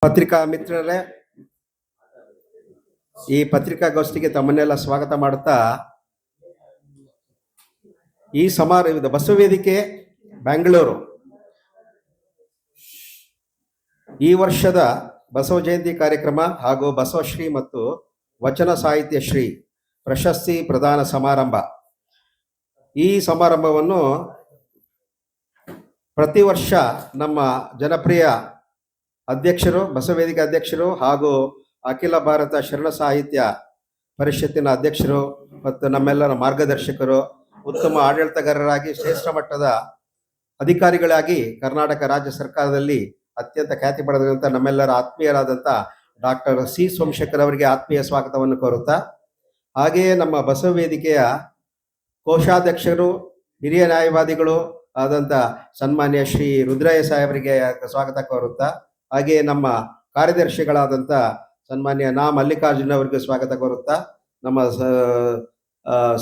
ಪತ್ರಿಕಾ ಮಿತ್ರರೇ, ಈ ಪತ್ರಿಕಾಗೋಷ್ಠಿಗೆ ತಮ್ಮನ್ನೆಲ್ಲ ಸ್ವಾಗತ ಮಾಡುತ್ತಾ, ಈ ಸಮಾರಂಭದ ಬಸವವೇದಿಕೆ ಬೆಂಗಳೂರು ಈ ವರ್ಷದ ಬಸವ ಜಯಂತಿ ಕಾರ್ಯಕ್ರಮ ಹಾಗೂ ಬಸವಶ್ರೀ ಮತ್ತು ವಚನ ಸಾಹಿತ್ಯ ಶ್ರೀ ಪ್ರಶಸ್ತಿ ಪ್ರದಾನ ಸಮಾರಂಭ. ಈ ಸಮಾರಂಭವನ್ನು ಪ್ರತಿ ವರ್ಷ ನಮ್ಮ ಜನಪ್ರಿಯ ಅಧ್ಯಕ್ಷರು, ಬಸವವೇದಿಕೆ ಅಧ್ಯಕ್ಷರು ಹಾಗೂ ಅಖಿಲ ಭಾರತ ಶರಣ ಸಾಹಿತ್ಯ ಪರಿಷತ್ತಿನ ಅಧ್ಯಕ್ಷರು ಮತ್ತು ನಮ್ಮೆಲ್ಲರ ಮಾರ್ಗದರ್ಶಕರು, ಉತ್ತಮ ಆಡಳಿತಗಾರರಾಗಿ ಶ್ರೇಷ್ಠ ಮಟ್ಟದ ಅಧಿಕಾರಿಗಳಾಗಿ ಕರ್ನಾಟಕ ರಾಜ್ಯ ಸರ್ಕಾರದಲ್ಲಿ ಅತ್ಯಂತ ಖ್ಯಾತಿ ಪಡೆದಂಥ ನಮ್ಮೆಲ್ಲರ ಆತ್ಮೀಯರಾದಂಥ ಡಾಕ್ಟರ್ ಸಿ ಸೋಮಶೇಖರ್ ಅವರಿಗೆ ಆತ್ಮೀಯ ಸ್ವಾಗತವನ್ನು ಕೋರುತ್ತಾ, ಹಾಗೆಯೇ ನಮ್ಮ ಬಸವ ವೇದಿಕೆಯ ಕೋಶಾಧ್ಯಕ್ಷರು, ಹಿರಿಯ ನ್ಯಾಯವಾದಿಗಳು ಆದಂಥ ಸನ್ಮಾನ್ಯ ಶ್ರೀ ರುದ್ರಯ್ಯ ಸಾಹೇಬರಿಗೆ ಸ್ವಾಗತ ಕೋರುತ್ತಾ, ಹಾಗೆಯೇ ನಮ್ಮ ಕಾರ್ಯದರ್ಶಿಗಳಾದಂಥ ಸನ್ಮಾನ್ಯ ಮಲ್ಲಿಕಾರ್ಜುನ ಅವರಿಗೆ ಸ್ವಾಗತ ಕೋರುತ್ತಾ, ನಮ್ಮ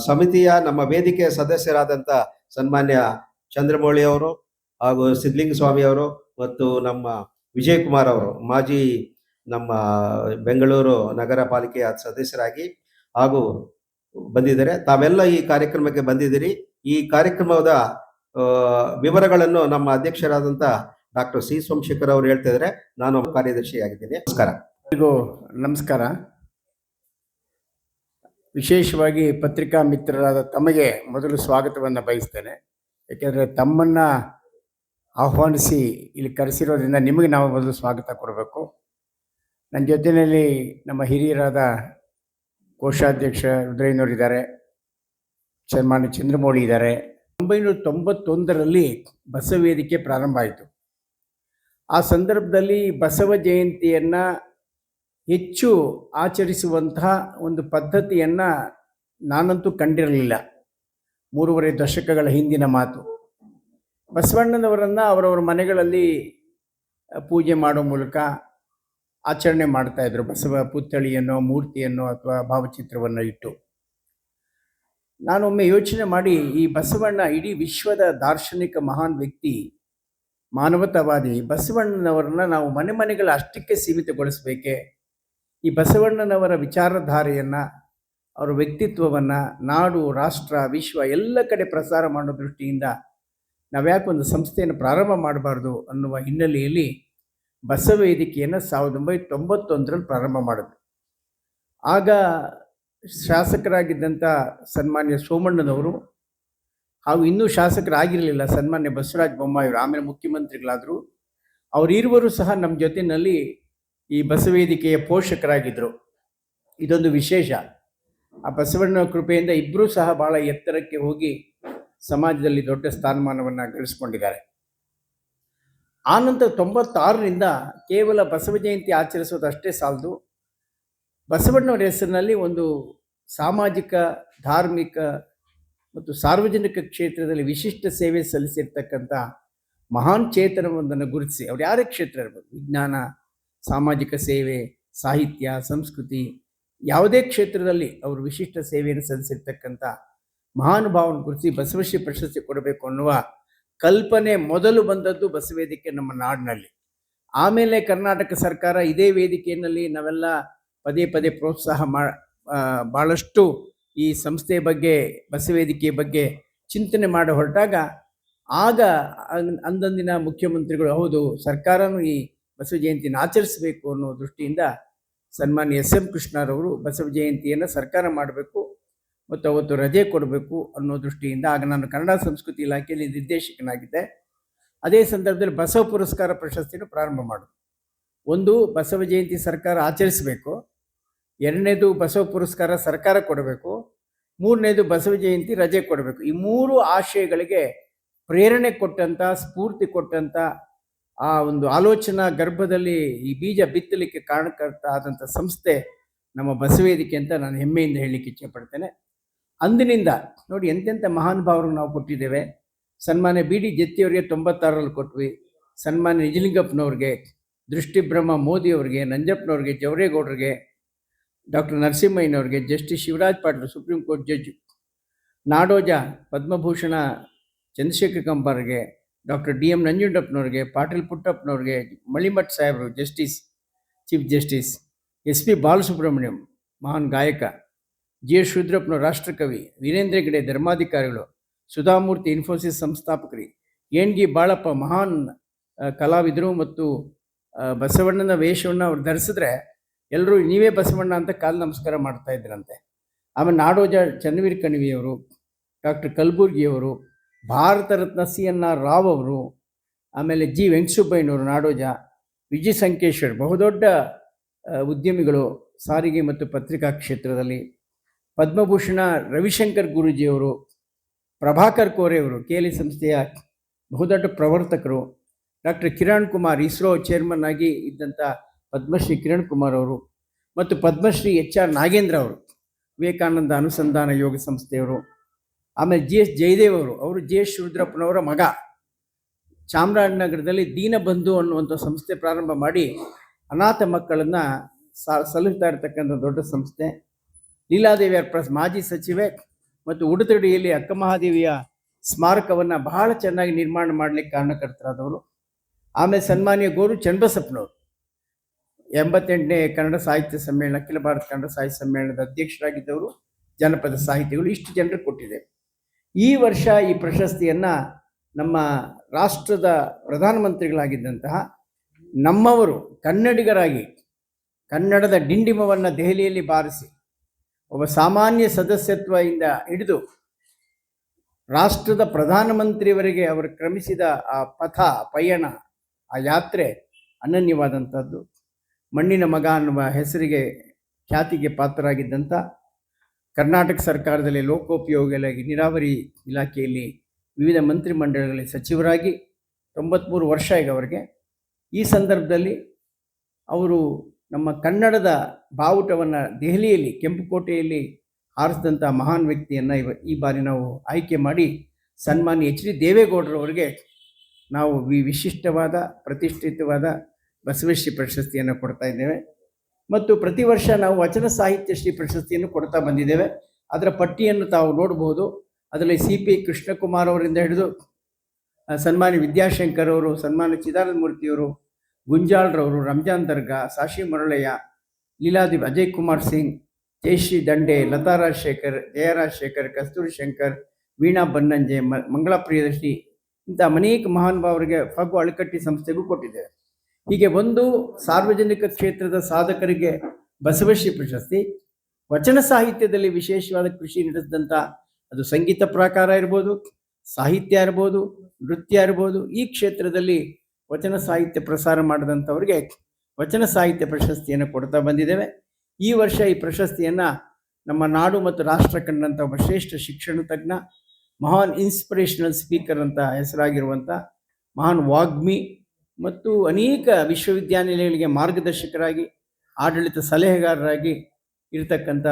ಸಮಿತಿಯ ನಮ್ಮ ವೇದಿಕೆಯ ಸದಸ್ಯರಾದಂಥ ಸನ್ಮಾನ್ಯ ಚಂದ್ರಮೌಳಿ ಅವರು ಹಾಗೂ ಸಿದ್ಧಲಿಂಗ ಸ್ವಾಮಿ ಅವರು ಮತ್ತು ನಮ್ಮ ವಿಜಯ್ ಕುಮಾರ್ ಅವರು ಮಾಜಿ ನಮ್ಮ ಬೆಂಗಳೂರು ನಗರ ಪಾಲಿಕೆಯ ಸದಸ್ಯರಾಗಿ ಹಾಗೂ ಬಂದಿದ್ದಾರೆ. ತಾವೆಲ್ಲ ಈ ಕಾರ್ಯಕ್ರಮಕ್ಕೆ ಬಂದಿದ್ದೀರಿ. ಈ ಕಾರ್ಯಕ್ರಮದ ವಿವರಗಳನ್ನು ನಮ್ಮ ಅಧ್ಯಕ್ಷರಾದಂಥ ಡಾಕ್ಟರ್ ಸಿ ಸೋಮಶೇಖರ್ ಅವರು ಹೇಳ್ತಾ ಇದ್ದಾರೆ. ನಾನು ಕಾರ್ಯದರ್ಶಿಯಾಗಿದ್ದೀನಿ. ನಮಸ್ಕಾರ. ನಮಸ್ಕಾರ. ವಿಶೇಷವಾಗಿ ಪತ್ರಿಕಾ ಮಿತ್ರರಾದ ತಮಗೆ ಮೊದಲು ಸ್ವಾಗತವನ್ನು ಬಯಸ್ತೇನೆ. ಏಕೆಂದರೆ ತಮ್ಮನ್ನು ಆಹ್ವಾನಿಸಿ ಇಲ್ಲಿ ಕರೆಸಿರೋದ್ರಿಂದ ನಿಮಗೆ ನಾವು ಮೊದಲು ಸ್ವಾಗತ ಕೊಡಬೇಕು. ನನ್ನ ಜೊತೆಯಲ್ಲಿ ನಮ್ಮ ಹಿರಿಯರಾದ ಕೋಶಾಧ್ಯಕ್ಷ ರುದ್ರಯ್ಯನವರಿದ್ದಾರೆ, ಸನ್ಮಾನ್ಯ ಚಂದ್ರಮೌಳಿ ಇದ್ದಾರೆ. 1991ರಲ್ಲಿ ಬಸವ ವೇದಿಕೆ ಪ್ರಾರಂಭ ಆಯಿತು. ಆ ಸಂದರ್ಭದಲ್ಲಿ ಬಸವ ಜಯಂತಿಯನ್ನು ಹೆಚ್ಚು ಆಚರಿಸುವಂತಹ ಒಂದು ಪದ್ಧತಿಯನ್ನು ನಾನಂತೂ ಕಂಡಿರಲಿಲ್ಲ. 3.5 ದಶಕಗಳ ಹಿಂದಿನ ಮಾತು. ಬಸವಣ್ಣನವರನ್ನು ಅವರವರ ಮನೆಗಳಲ್ಲಿ ಪೂಜೆ ಮಾಡೋ ಮೂಲಕ ಆಚರಣೆ ಮಾಡ್ತಾಯಿದ್ರು. ಬಸವ ಪುತ್ಥಳಿಯನ್ನು, ಮೂರ್ತಿಯನ್ನು ಅಥವಾ ಭಾವಚಿತ್ರವನ್ನು ಇಟ್ಟು. ನಾನೊಮ್ಮೆ ಯೋಚನೆ ಮಾಡಿ, ಈ ಬಸವಣ್ಣ ಇಡೀ ವಿಶ್ವದ ದಾರ್ಶನಿಕ ಮಹಾನ್ ವ್ಯಕ್ತಿ, ಮಾನವತಾವಾದಿ ಬಸವಣ್ಣನವರನ್ನ ನಾವು ಮನೆಗಳ ಅಷ್ಟಕ್ಕೆ ಸೀಮಿತಗೊಳಿಸಬೇಕೆ? ಈ ಬಸವಣ್ಣನವರ ವಿಚಾರಧಾರೆಯನ್ನು, ಅವರ ವ್ಯಕ್ತಿತ್ವವನ್ನು ನಾಡು, ರಾಷ್ಟ್ರ, ವಿಶ್ವ ಎಲ್ಲ ಕಡೆ ಪ್ರಸಾರ ಮಾಡೋ ದೃಷ್ಟಿಯಿಂದ ನಾವ್ಯಾಕೆ ಒಂದು ಸಂಸ್ಥೆಯನ್ನು ಪ್ರಾರಂಭ ಮಾಡಬಾರ್ದು ಅನ್ನುವ ಹಿನ್ನೆಲೆಯಲ್ಲಿ ಬಸವ ವೇದಿಕೆಯನ್ನು 1991ರಲ್ಲಿ ಪ್ರಾರಂಭ ಮಾಡಿದ್ರು. ಆಗ ಶಾಸಕರಾಗಿದ್ದಂಥ ಸನ್ಮಾನ್ಯ ಸೋಮಣ್ಣನವರು ಹಾಗೂ ಇನ್ನೂ ಶಾಸಕರಾಗಿರಲಿಲ್ಲ ಸನ್ಮಾನ್ಯ ಬಸವರಾಜ ಬೊಮ್ಮಾಯಿಯವರು, ಆಮೇಲೆ ಮುಖ್ಯಮಂತ್ರಿಗಳಾದರು. ಅವರಿರುವರು ಸಹ ನಮ್ಮ ಜೊತೆಯಲ್ಲಿ ಈ ಬಸವೇದಿಕೆಯ ಪೋಷಕರಾಗಿದ್ದರು. ಇದೊಂದು ವಿಶೇಷ. ಆ ಬಸವಣ್ಣ ಕೃಪೆಯಿಂದ ಇಬ್ಬರೂ ಸಹ ಭಾಳ ಎತ್ತರಕ್ಕೆ ಹೋಗಿ ಸಮಾಜದಲ್ಲಿ ದೊಡ್ಡ ಸ್ಥಾನಮಾನವನ್ನು ಗಳಿಸ್ಕೊಂಡಿದ್ದಾರೆ. ಆನಂತರ 96ರಿಂದ ಕೇವಲ ಬಸವ ಜಯಂತಿ ಆಚರಿಸೋದಷ್ಟೇ ಸಾಲದು, ಬಸವಣ್ಣವರ ಹೆಸರಿನಲ್ಲಿ ಒಂದು ಸಾಮಾಜಿಕ, ಧಾರ್ಮಿಕ ಮತ್ತು ಸಾರ್ವಜನಿಕ ಕ್ಷೇತ್ರದಲ್ಲಿ ವಿಶಿಷ್ಟ ಸೇವೆ ಸಲ್ಲಿಸಿರ್ತಕ್ಕಂಥ ಮಹಾನ್ ಚೇತನವೊಂದನ್ನು ಗುರುತಿಸಿ, ಅವ್ರು ಯಾರೇ ಕ್ಷೇತ್ರ ಇರ್ಬೋದು, ವಿಜ್ಞಾನ, ಸಾಮಾಜಿಕ ಸೇವೆ, ಸಾಹಿತ್ಯ, ಸಂಸ್ಕೃತಿ, ಯಾವುದೇ ಕ್ಷೇತ್ರದಲ್ಲಿ ಅವರು ವಿಶಿಷ್ಟ ಸೇವೆಯನ್ನು ಸಲ್ಲಿಸಿರ್ತಕ್ಕಂಥ ಮಹಾನುಭಾವನ ಗುರುತಿಸಿ ಬಸವಶ್ರೀ ಪ್ರಶಸ್ತಿ ಕೊಡಬೇಕು ಅನ್ನುವ ಕಲ್ಪನೆ ಮೊದಲು ಬಂದದ್ದು ಬಸವೇದಿಕೆ ನಮ್ಮ ನಾಡಿನಲ್ಲಿ. ಆಮೇಲೆ ಕರ್ನಾಟಕ ಸರ್ಕಾರ ಇದೇ ವೇದಿಕೆಯಲ್ಲಿ ನಾವೆಲ್ಲ ಪದೇ ಪದೇ ಪ್ರೋತ್ಸಾಹ ಭಾಳಷ್ಟು ಈ ಸಂಸ್ಥೆಯ ಬಗ್ಗೆ, ಬಸವೇದಿಕೆಯ ಬಗ್ಗೆ ಚಿಂತನೆ ಮಾಡಿ ಹೊರಟಾಗ, ಆಗ ಅಂದಂದಿನ ಮುಖ್ಯಮಂತ್ರಿಗಳು, ಹೌದು ಸರ್ಕಾರನೂ ಈ ಬಸವ ಜಯಂತಿಯನ್ನು ಆಚರಿಸಬೇಕು ಅನ್ನೋ ದೃಷ್ಟಿಯಿಂದ ಸನ್ಮಾನ್ಯ SM ಕೃಷ್ಣರವರು ಬಸವ ಜಯಂತಿಯನ್ನು ಸರ್ಕಾರ ಮಾಡಬೇಕು ಮತ್ತು ಅವತ್ತು ರಜೆ ಕೊಡಬೇಕು ಅನ್ನೋ ದೃಷ್ಟಿಯಿಂದ, ಆಗ ನಾನು ಕನ್ನಡ ಸಂಸ್ಕೃತಿ ಇಲಾಖೆಯಲ್ಲಿ ನಿರ್ದೇಶಕನಾಗಿದ್ದೆ. ಅದೇ ಸಂದರ್ಭದಲ್ಲಿ ಬಸವ ಪುರಸ್ಕಾರ ಪ್ರಶಸ್ತಿಯನ್ನು ಪ್ರಾರಂಭ ಮಾಡೋದು. ಒಂದು, ಬಸವ ಜಯಂತಿ ಸರ್ಕಾರ ಆಚರಿಸಬೇಕು. ಎರಡನೇದು, ಬಸವ ಪುರಸ್ಕಾರ ಸರ್ಕಾರ ಕೊಡಬೇಕು. ಮೂರನೇದು, ಬಸವ ಜಯಂತಿ ರಜೆ ಕೊಡಬೇಕು. ಈ 3 ಆಶಯಗಳಿಗೆ ಪ್ರೇರಣೆ ಕೊಟ್ಟಂಥ, ಸ್ಫೂರ್ತಿ ಕೊಟ್ಟಂಥ, ಆ ಒಂದು ಆಲೋಚನಾ ಗರ್ಭದಲ್ಲಿ ಈ ಬೀಜ ಬಿತ್ತಲಿಕ್ಕೆ ಕಾರಣಕರ್ತ ಆದಂಥ ಸಂಸ್ಥೆ ನಮ್ಮ ಬಸವೇದಿಕೆ ಅಂತ ನಾನು ಹೆಮ್ಮೆಯಿಂದ ಹೇಳಲಿಕ್ಕೆ ಇಚ್ಛೆಪಡ್ತೇನೆ. ಅಂದಿನಿಂದ ನೋಡಿ ಎಂತೆಂಥ ಮಹಾನುಭಾವರಿಗೆ ನಾವು ಕೊಟ್ಟಿದ್ದೇವೆ. ಸನ್ಮಾನ್ಯ BD ಜತ್ತಿಯವರಿಗೆ 96ರಲ್ಲಿ ಕೊಟ್ವಿ, ಸನ್ಮಾನ್ಯ ನಿಜಲಿಂಗಪ್ಪನವ್ರಿಗೆ, ದೃಷ್ಟಿಬ್ರಹ್ಮ ಮೋದಿಯವರಿಗೆ, ನಂಜಪ್ಪನವ್ರಿಗೆ, ಜವರೇಗೌಡರಿಗೆ, ಡಾಕ್ಟರ್ ನರಸಿಂಹಯ್ಯನವ್ರಿಗೆ, justice Shivraj Patil supreme court judge, Nadoja Padma Bhushan Chandrashekhar ಕಂಬಾರ್ಗೆ, ಡಾಕ್ಟರ್ DM ನಂಜುಂಡಪ್ಪನವ್ರಿಗೆ, ಪಾಟೀಲ್ ಪುಟ್ಟಪ್ಪನವ್ರಿಗೆ, ಮಳಿಮಠ್ ಸಾಹೇಬರು, justice chief justice, S P Balasubrahmanyam ಮಹಾನ್ ಗಾಯಕ, ಜಿ ಎಸ್ ಶೂದ್ರಪ್ಪನವರು ರಾಷ್ಟ್ರಕವಿ, ವೀರೇಂದ್ರ ಹೆಗ್ಗಡೆ ಧರ್ಮಾಧಿಕಾರಿಗಳು, ಸುಧಾಮೂರ್ತಿ ಇನ್ಫೋಸಿಸ್ ಸಂಸ್ಥಾಪಕರು, ಎನ್ ಜಿ ಬಾಳಪ್ಪ ಮಹಾನ್ ಕಲಾವಿದರು ಮತ್ತು ಬಸವಣ್ಣನ ವೇಷವನ್ನು ಅವ್ರು ಧರಿಸಿದ್ರೆ ಎಲ್ಲರೂ ನೀವೇ ಬಸವಣ್ಣ ಅಂತ ಕಾಲು ನಮಸ್ಕಾರ ಮಾಡ್ತಾ ಇದ್ರಂತೆ. ಆಮೇಲೆ ನಾಡೋಜ Channaveera ಕಣಿವೆಯವರು, doctor ಕಲಬುರ್ಗಿಯವರು, Bharat Ratna C N R Rao ಅವರು, ಆಮೇಲೆ ಜಿ ವೆಂಕಟಸುಬ್ಬಯ್ಯನವರು ನಾಡೋಜ, ವಿಜಯ ಸಂಕೇಶ್ವರ್ ಬಹುದೊಡ್ಡ ಉದ್ಯಮಿಗಳು ಸಾರಿಗೆ ಮತ್ತು ಪತ್ರಿಕಾ ಕ್ಷೇತ್ರದಲ್ಲಿ, ಪದ್ಮಭೂಷಣ ರವಿಶಂಕರ್ ಗುರೂಜಿಯವರು, ಪ್ರಭಾಕರ್ ಕೋರೆಯವರು KLE ಸಂಸ್ಥೆಯ ಬಹುದೊಡ್ಡ ಪ್ರವರ್ತಕರು, ಡಾಕ್ಟರ್ ಕಿರಣ್ ಕುಮಾರ್ ಇಸ್ರೋ ಚೇರ್ಮನ್ ಆಗಿ ಇದ್ದಂಥ ಪದ್ಮಶ್ರೀ ಕಿರಣ್ ಕುಮಾರ್ ಅವರು, ಮತ್ತು ಪದ್ಮಶ್ರೀ HR ನಾಗೇಂದ್ರ ಅವರು ವಿವೇಕಾನಂದ ಅನುಸಂಧಾನ ಯೋಗ ಸಂಸ್ಥೆಯವರು, ಆಮೇಲೆ GS ಜಯದೇವ್ ಅವರು GS ಶೂದ್ರಪ್ಪನವರ ಮಗ, ಚಾಮರಾಜನಗರದಲ್ಲಿ ದೀನಬಂಧು ಅನ್ನುವಂಥ ಸಂಸ್ಥೆ ಪ್ರಾರಂಭ ಮಾಡಿ ಅನಾಥ ಮಕ್ಕಳನ್ನು ಸಲಹುತ್ತಾ ಇರ್ತಕ್ಕಂಥ ದೊಡ್ಡ ಸಂಸ್ಥೆ. ಲೀಲಾದೇವಿಯರ ಮಾಜಿ ಸಚಿವೆ ಮತ್ತು ಉಡುತಡಿಯಲ್ಲಿ ಅಕ್ಕ ಮಹಾದೇವಿಯ ಸ್ಮಾರಕವನ್ನು ಬಹಳ ಚೆನ್ನಾಗಿ ನಿರ್ಮಾಣ ಮಾಡಲಿಕ್ಕೆ ಕಾರಣಕರ್ತರಾದವರು. ಆಮೇಲೆ ಸನ್ಮಾನ್ಯ ಗೋರು ಚನ್ನಬಸಪ್ಪನವರು 88ನೇ ಕನ್ನಡ ಸಾಹಿತ್ಯ ಸಮ್ಮೇಳನ, ಅಖಿಲ ಭಾರತ ಕನ್ನಡ ಸಾಹಿತ್ಯ ಸಮ್ಮೇಳನದ ಅಧ್ಯಕ್ಷರಾಗಿದ್ದವರು, ಜನಪದ ಸಾಹಿತಿಗಳು. ಇಷ್ಟು ಜನರು ಕೊಟ್ಟಿದೆ. ಈ ವರ್ಷ ಈ ಪ್ರಶಸ್ತಿಯನ್ನು ನಮ್ಮ ರಾಷ್ಟ್ರದ ಪ್ರಧಾನಮಂತ್ರಿಗಳಾಗಿದ್ದಂತಹ ನಮ್ಮವರು ಕನ್ನಡಿಗರಾಗಿ ಕನ್ನಡದ ಡಿಂಡಿಮವನ್ನು ದೆಹಲಿಯಲ್ಲಿ ಬಾರಿಸಿ ಒಬ್ಬ ಸಾಮಾನ್ಯ ಸದಸ್ಯತ್ವದಿಂದ ಹಿಡಿದು ರಾಷ್ಟ್ರದ ಪ್ರಧಾನಮಂತ್ರಿಯವರಿಗೆ ಅವರು ಕ್ರಮಿಸಿದ ಆ ಪಯಣ, ಆ ಯಾತ್ರೆ ಅನನ್ಯವಾದಂಥದ್ದು. ಮಣ್ಣಿನ ಮಗ ಅನ್ನುವ ಹೆಸರಿಗೆ ಖ್ಯಾತಿಗೆ ಪಾತ್ರರಾಗಿದ್ದಂಥ, ಕರ್ನಾಟಕ ಸರ್ಕಾರದಲ್ಲಿ ಲೋಕೋಪಯೋಗಿಯಾಗಿ ನೀರಾವರಿ ಇಲಾಖೆಯಲ್ಲಿ ವಿವಿಧ ಮಂತ್ರಿಮಂಡಲಗಳಲ್ಲಿ ಸಚಿವರಾಗಿ 93 ವರ್ಷ ಈಗ ಅವರಿಗೆ. ಈ ಸಂದರ್ಭದಲ್ಲಿ ಅವರು ನಮ್ಮ ಕನ್ನಡದ ಬಾವುಟವನ್ನು ದೆಹಲಿಯಲ್ಲಿ ಕೆಂಪುಕೋಟೆಯಲ್ಲಿ ಹಾರಿಸಿದಂಥ ಮಹಾನ್ ವ್ಯಕ್ತಿಯನ್ನು ಈ ಬಾರಿ ನಾವು ಆಯ್ಕೆ ಮಾಡಿ ಸನ್ಮಾನ್ಯ HD ದೇವೇಗೌಡರವರಿಗೆ ನಾವು ವಿಶಿಷ್ಟವಾದ ಪ್ರತಿಷ್ಠಿತವಾದ ಬಸವಶ್ರೀ ಪ್ರಶಸ್ತಿಯನ್ನು ಕೊಡ್ತಾ ಇದ್ದೇವೆ. ಮತ್ತು ಪ್ರತಿ ವರ್ಷ ನಾವು ವಚನ ಸಾಹಿತ್ಯ ಶ್ರೀ ಪ್ರಶಸ್ತಿಯನ್ನು ಕೊಡ್ತಾ ಬಂದಿದ್ದೇವೆ. ಅದರ ಪಟ್ಟಿಯನ್ನು ತಾವು ನೋಡಬಹುದು. ಅದರಲ್ಲಿ CP ಕೃಷ್ಣಕುಮಾರ್ ಅವರಿಂದ ಹಿಡಿದು ಸನ್ಮಾನ್ಯ ವಿದ್ಯಾಶಂಕರ್ ಅವರು, ಸನ್ಮಾನ್ಯ ಚಿದಾನಂದ ಮೂರ್ತಿಯವರು, ಗುಂಜಾಳ್ರವರು, ರಂಜಾನ್ ದರ್ಗಾ, ಸಾಶಿ ಮರಳಯ್ಯ, ಲೀಲಾದೇವಿ, ಅಜಯ್ ಕುಮಾರ್ ಸಿಂಗ್, ಜಯಶ್ರೀ ದಂಡೆ, ಲತಾ ರಾಜಶೇಖರ್, ಜಯರಾಜಶೇಖರ್, ಕಸ್ತೂರಿ ಶಂಕರ್, ವೀಣಾ ಬನ್ನಂಜೆ, ಮಂಗಳಾ ಪ್ರಿಯದರ್ಶಿ, ಇಂಥ ಅನೇಕ ಮಹಾನುಭಾವರಿಗೆ ಫಗು ಅಳಕಟ್ಟಿ ಸಂಸ್ಥೆಗೂ ಕೊಟ್ಟಿದ್ದೇವೆ. ಹೀಗೆ ಒಂದು ಸಾರ್ವಜನಿಕ ಕ್ಷೇತ್ರದ ಸಾಧಕರಿಗೆ ಬಸವಶ್ರೀ ಪ್ರಶಸ್ತಿ, ವಚನ ಸಾಹಿತ್ಯದಲ್ಲಿ ವಿಶೇಷವಾದ ಕೃಷಿ ನಡೆಸಿದಂಥ, ಅದು ಸಂಗೀತ ಪ್ರಾಕಾರ ಇರ್ಬೋದು, ಸಾಹಿತ್ಯ ಇರ್ಬೋದು, ನೃತ್ಯ ಇರ್ಬೋದು, ಈ ಕ್ಷೇತ್ರದಲ್ಲಿ ವಚನ ಸಾಹಿತ್ಯ ಪ್ರಸಾರ ಮಾಡಿದಂಥವ್ರಿಗೆ ವಚನ ಸಾಹಿತ್ಯ ಪ್ರಶಸ್ತಿಯನ್ನು ಕೊಡ್ತಾ ಬಂದಿದ್ದೇವೆ. ಈ ವರ್ಷ ಈ ಪ್ರಶಸ್ತಿಯನ್ನು ನಮ್ಮ ನಾಡು ಮತ್ತು ರಾಷ್ಟ್ರ ಕಂಡಂಥ ಒಬ್ಬ ಶ್ರೇಷ್ಠ ಶಿಕ್ಷಣ ತಜ್ಞ, ಮಹಾನ್ ಇನ್ಸ್ಪಿರೇಷನಲ್ ಸ್ಪೀಕರ್ ಅಂತ ಹೆಸರಾಗಿರುವಂಥ ಮಹಾನ್ ವಾಗ್ಮಿ ಮತ್ತು ಅನೇಕ ವಿಶ್ವವಿದ್ಯಾನಿಲಯಗಳಿಗೆ ಮಾರ್ಗದರ್ಶಕರಾಗಿ ಆಡಳಿತ ಸಲಹೆಗಾರರಾಗಿ ಇರತಕ್ಕಂಥ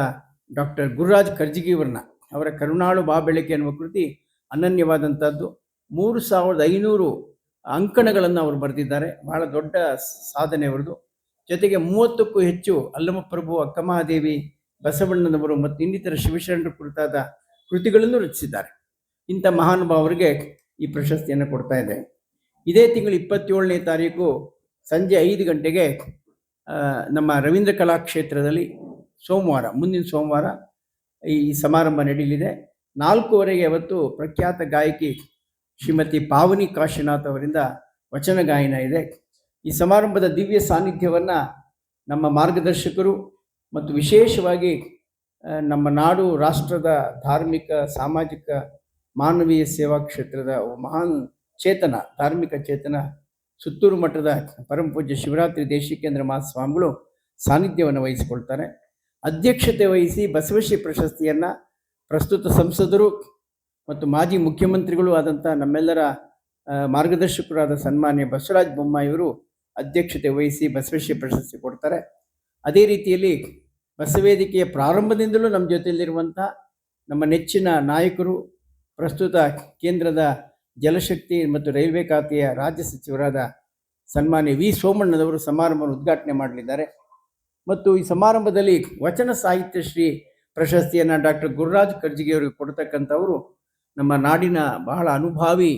ಡಾಕ್ಟರ್ ಗುರುರಾಜ್ ಕರ್ಜಗಿಯವರನ್ನ, ಅವರ ಕರುಣಾಳು ಬಾ ಬೆಳಕೆ ಅನ್ನುವ ಕೃತಿ ಅನನ್ಯವಾದಂಥದ್ದು. 3500 ಅಂಕಣಗಳನ್ನು ಅವರು ಬರೆದಿದ್ದಾರೆ. ಬಹಳ ದೊಡ್ಡ ಸಾಧನೆ ಅವರದು. ಜೊತೆಗೆ 30ಕ್ಕೂ ಹೆಚ್ಚು ಅಲ್ಲಮಪ್ರಭು, ಅಕ್ಕಮಹಾದೇವಿ, ಬಸವಣ್ಣನವರು ಮತ್ತು ಇನ್ನಿತರ ಶಿವಶರಣರ ಕುರಿತಾದ ಕೃತಿಗಳನ್ನು ರಚಿಸಿದ್ದಾರೆ. ಇಂಥ ಮಹಾನುಭಾವರಿಗೆ ಈ ಪ್ರಶಸ್ತಿಯನ್ನು ಕೊಡ್ತಾ ಇದೆ. ಇದೇ ತಿಂಗಳು 27ನೇ ತಾರೀಕು ಸಂಜೆ 5 ಗಂಟೆಗೆ ನಮ್ಮ ರವೀಂದ್ರ ಕಲಾಕ್ಷೇತ್ರದಲ್ಲಿ ಮುಂದಿನ ಸೋಮವಾರ ಈ ಸಮಾರಂಭ ನಡೆಯಲಿದೆ. 4:15 ಅವತ್ತು ಪ್ರಖ್ಯಾತ ಗಾಯಕಿ ಶ್ರೀಮತಿ ಪಾವನಿ ಕಾಶಿನಾಥ್ ಅವರಿಂದ ವಚನ ಗಾಯನ ಇದೆ. ಈ ಸಮಾರಂಭದ ದಿವ್ಯ ಸಾನ್ನಿಧ್ಯವನ್ನು ನಮ್ಮ ಮಾರ್ಗದರ್ಶಕರು ಮತ್ತು ವಿಶೇಷವಾಗಿ ನಮ್ಮ ನಾಡು ರಾಷ್ಟ್ರದ ಧಾರ್ಮಿಕ, ಸಾಮಾಜಿಕ, ಮಾನವೀಯ ಸೇವಾ ಕ್ಷೇತ್ರದ ಮಹಾನ್ ಚೇತನ, ಧಾರ್ಮಿಕ ಚೇತನ, ಸುತ್ತೂರು ಮಠದ ಪರಮಪೂಜ್ಯ ಶಿವರಾತ್ರಿ ದೇಶಿಕೇಂದ್ರ ಮಹಾಸ್ವಾಮಿಗಳು ಸಾನ್ನಿಧ್ಯವನ್ನು ವಹಿಸಿಕೊಳ್ತಾರೆ. ಅಧ್ಯಕ್ಷತೆ ವಹಿಸಿ ಬಸವಶ್ರೀ ಪ್ರಶಸ್ತಿಯನ್ನು ಪ್ರಸ್ತುತ ಸಂಸದರು ಮತ್ತು ಮಾಜಿ ಮುಖ್ಯಮಂತ್ರಿಗಳು ಆದಂಥ ನಮ್ಮೆಲ್ಲರ ಮಾರ್ಗದರ್ಶಕರಾದ ಸನ್ಮಾನ್ಯ ಬಸವರಾಜ ಬೊಮ್ಮಾಯಿಯವರು ಅಧ್ಯಕ್ಷತೆ ವಹಿಸಿ ಬಸವಶ್ರೀ ಪ್ರಶಸ್ತಿ ಕೊಡ್ತಾರೆ. ಅದೇ ರೀತಿಯಲ್ಲಿ ಬಸವೇದಿಕೆಯ ಪ್ರಾರಂಭದಿಂದಲೂ ನಮ್ಮ ಜೊತೆಯಲ್ಲಿರುವಂಥ ನಮ್ಮ ನೆಚ್ಚಿನ ನಾಯಕರು, ಪ್ರಸ್ತುತ ಕೇಂದ್ರದ ಜಲಶಕ್ತಿ ಮತ್ತು ರೈಲ್ವೆ ಖಾತೆಯ ರಾಜ್ಯ ಸಚಿವರಾದ ಸನ್ಮಾನ್ಯ ವಿ ಸೋಮಣ್ಣನವರು ಸಮಾರಂಭವನ್ನು ಉದ್ಘಾಟನೆ ಮಾಡಲಿದ್ದಾರೆ. ಮತ್ತು ಈ ಸಮಾರಂಭದಲ್ಲಿ ವಚನ ಸಾಹಿತ್ಯ ಶ್ರೀ ಪ್ರಶಸ್ತಿಯನ್ನು ಡಾಕ್ಟರ್ ಗುರುರಾಜ್ ಕರ್ಜಗಿಯವರಿಗೆ ಕೊಡ್ತಕ್ಕಂಥವರು ನಮ್ಮ ನಾಡಿನ ಬಹಳ ಅನುಭಾವಿ,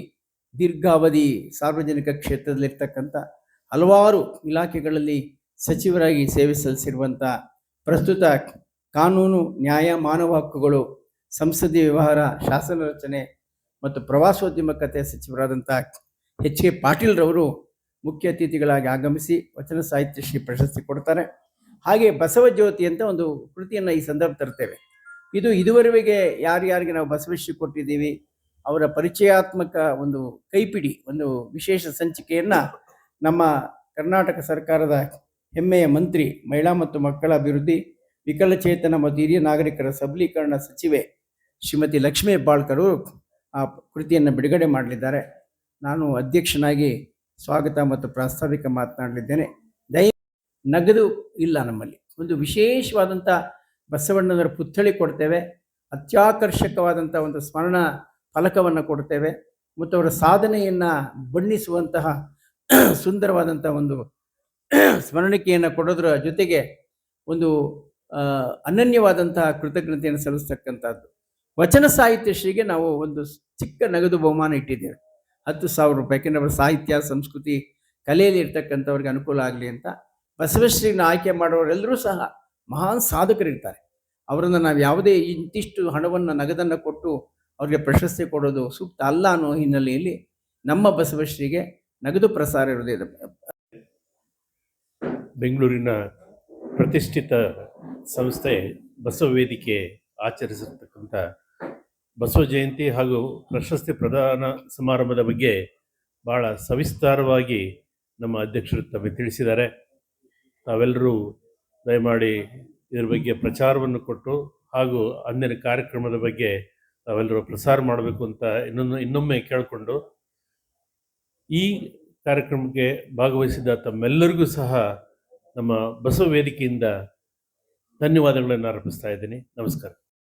ದೀರ್ಘಾವಧಿ ಸಾರ್ವಜನಿಕ ಕ್ಷೇತ್ರದಲ್ಲಿರ್ತಕ್ಕಂಥ ಹಲವಾರು ಇಲಾಖೆಗಳಲ್ಲಿ ಸಚಿವರಾಗಿ ಸೇವೆ ಸಲ್ಲಿಸಿರುವಂಥ ಪ್ರಸ್ತುತ ಕಾನೂನು, ನ್ಯಾಯ, ಮಾನವ ಹಕ್ಕುಗಳು, ಸಂಸದೀಯ ವ್ಯವಹಾರ, ಶಾಸನ ರಚನೆ ಮತ್ತು ಪ್ರವಾಸೋದ್ಯಮಕತೆ ಸಚಿವರಾದಂಥ ಎಚ್ ಕೆ ಪಾಟೀಲ್ರವರು ಮುಖ್ಯ ಅತಿಥಿಗಳಾಗಿ ಆಗಮಿಸಿ ವಚನ ಸಾಹಿತ್ಯ ಶ್ರೀ ಪ್ರಶಸ್ತಿ ಕೊಡ್ತಾರೆ. ಹಾಗೆ ಬಸವಜ್ಯೋತಿ ಅಂತ ಒಂದು ಕೃತಿಯನ್ನು ಈ ಸಂದರ್ಭ ತರ್ತೇವೆ. ಇದು ಇದುವರೆಗೆ ಯಾರ್ಯಾರಿಗೆ ನಾವು ಬಸವಶ್ರೀ ಕೊಟ್ಟಿದ್ದೀವಿ ಅವರ ಪರಿಚಯಾತ್ಮಕ ಒಂದು ಕೈಪಿಡಿ, ಒಂದು ವಿಶೇಷ ಸಂಚಿಕೆಯನ್ನು ನಮ್ಮ ಕರ್ನಾಟಕ ಸರ್ಕಾರದ ಹೆಮ್ಮೆಯ ಮಂತ್ರಿ, ಮಹಿಳಾ ಮತ್ತು ಮಕ್ಕಳ ಅಭಿವೃದ್ಧಿ, ವಿಕಲಚೇತನ ಮತ್ತು ಹಿರಿಯ ನಾಗರಿಕರ ಸಬಲೀಕರಣ ಸಚಿವೆ ಶ್ರೀಮತಿ ಲಕ್ಷ್ಮೀ ಹೆಬ್ಬಾಳ್ಕರ್ ಆ ಕೃತಿಯನ್ನು ಬಿಡುಗಡೆ ಮಾಡಲಿದ್ದಾರೆ. ನಾನು ಅಧ್ಯಕ್ಷನಾಗಿ ಸ್ವಾಗತ ಮತ್ತು ಪ್ರಾಸ್ತಾವಿಕ ಮಾತನಾಡಲಿದ್ದೇನೆ. ನಗದು ಇಲ್ಲ ನಮ್ಮಲ್ಲಿ. ಒಂದು ವಿಶೇಷವಾದಂಥ ಬಸವಣ್ಣನವರ ಪುತ್ಥಳಿ ಕೊಡ್ತೇವೆ, ಅತ್ಯಾಕರ್ಷಕವಾದಂಥ ಒಂದು ಸ್ಮರಣ ಫಲಕವನ್ನು ಕೊಡ್ತೇವೆ ಮತ್ತು ಅವರ ಸಾಧನೆಯನ್ನು ಬಣ್ಣಿಸುವಂತಹ ಸುಂದರವಾದಂಥ ಒಂದು ಸ್ಮರಣಿಕೆಯನ್ನು ಕೊಡೋದ್ರ ಜೊತೆಗೆ ಒಂದು ಅನನ್ಯವಾದಂತಹ ಕೃತಜ್ಞತೆಯನ್ನು ಸಲ್ಲಿಸ್ತಕ್ಕಂಥದ್ದು. ವಚನ ಸಾಹಿತ್ಯ ಶ್ರೀಗೆ ನಾವು ಒಂದು ಚಿಕ್ಕ ನಗದು ಬಹುಮಾನ ಇಟ್ಟಿದ್ದೇವೆ, 10,000 ರೂಪಾಯಿ. ಯಾಕೆಂದರೆ ಅವರ ಸಾಹಿತ್ಯ, ಸಂಸ್ಕೃತಿ, ಕಲೆಯಲ್ಲಿ ಇರ್ತಕ್ಕಂಥವ್ರಿಗೆ ಅನುಕೂಲ ಆಗಲಿ ಅಂತ. ಬಸವಶ್ರೀನ ಆಯ್ಕೆ ಮಾಡೋರೆಲ್ಲರೂ ಸಹ ಮಹಾನ್ ಸಾಧಕರಿರ್ತಾರೆ. ಅವರನ್ನು ನಾವು ಯಾವುದೇ ಇಂತಿಷ್ಟು ಹಣವನ್ನು, ನಗದನ್ನು ಕೊಟ್ಟು ಅವರಿಗೆ ಪ್ರಶಸ್ತಿ ಕೊಡೋದು ಸೂಕ್ತ ಅಲ್ಲ ಅನ್ನೋ ಹಿನ್ನೆಲೆಯಲ್ಲಿ ನಮ್ಮ ಬಸವಶ್ರೀಗೆ ನಗದು ಪ್ರಸಾರ ಇರೋದಿದೆ. ಬೆಂಗಳೂರಿನ ಪ್ರತಿಷ್ಠಿತ ಸಂಸ್ಥೆ ಬಸವ ವೇದಿಕೆ ಆಚರಿಸಿರ್ತಕ್ಕಂಥ ಬಸವ ಜಯಂತಿ ಹಾಗೂ ಪ್ರಶಸ್ತಿ ಪ್ರದಾನ ಸಮಾರಂಭದ ಬಗ್ಗೆ ಭಾಳ ಸವಿಸ್ತಾರವಾಗಿ ನಮ್ಮ ಅಧ್ಯಕ್ಷರು ತಮಗೆ ತಿಳಿಸಿದ್ದಾರೆ. ತಾವೆಲ್ಲರೂ ದಯಮಾಡಿ ಇದರ ಬಗ್ಗೆ ಪ್ರಚಾರವನ್ನು ಕೊಟ್ಟು ಹಾಗೂ ಅಂದಿನ ಕಾರ್ಯಕ್ರಮದ ಬಗ್ಗೆ ತಾವೆಲ್ಲರೂ ಪ್ರಸಾರ ಮಾಡಬೇಕು ಅಂತ ಇನ್ನೊಮ್ಮೆ ಕೇಳಿಕೊಂಡು, ಈ ಕಾರ್ಯಕ್ರಮಕ್ಕೆ ಭಾಗವಹಿಸಿದ ತಮ್ಮೆಲ್ಲರಿಗೂ ಸಹ ನಮ್ಮ ಬಸವ ವೇದಿಕೆಯಿಂದ ಧನ್ಯವಾದಗಳನ್ನು ಅರ್ಪಿಸ್ತಾ ಇದ್ದೀನಿ. ನಮಸ್ಕಾರ.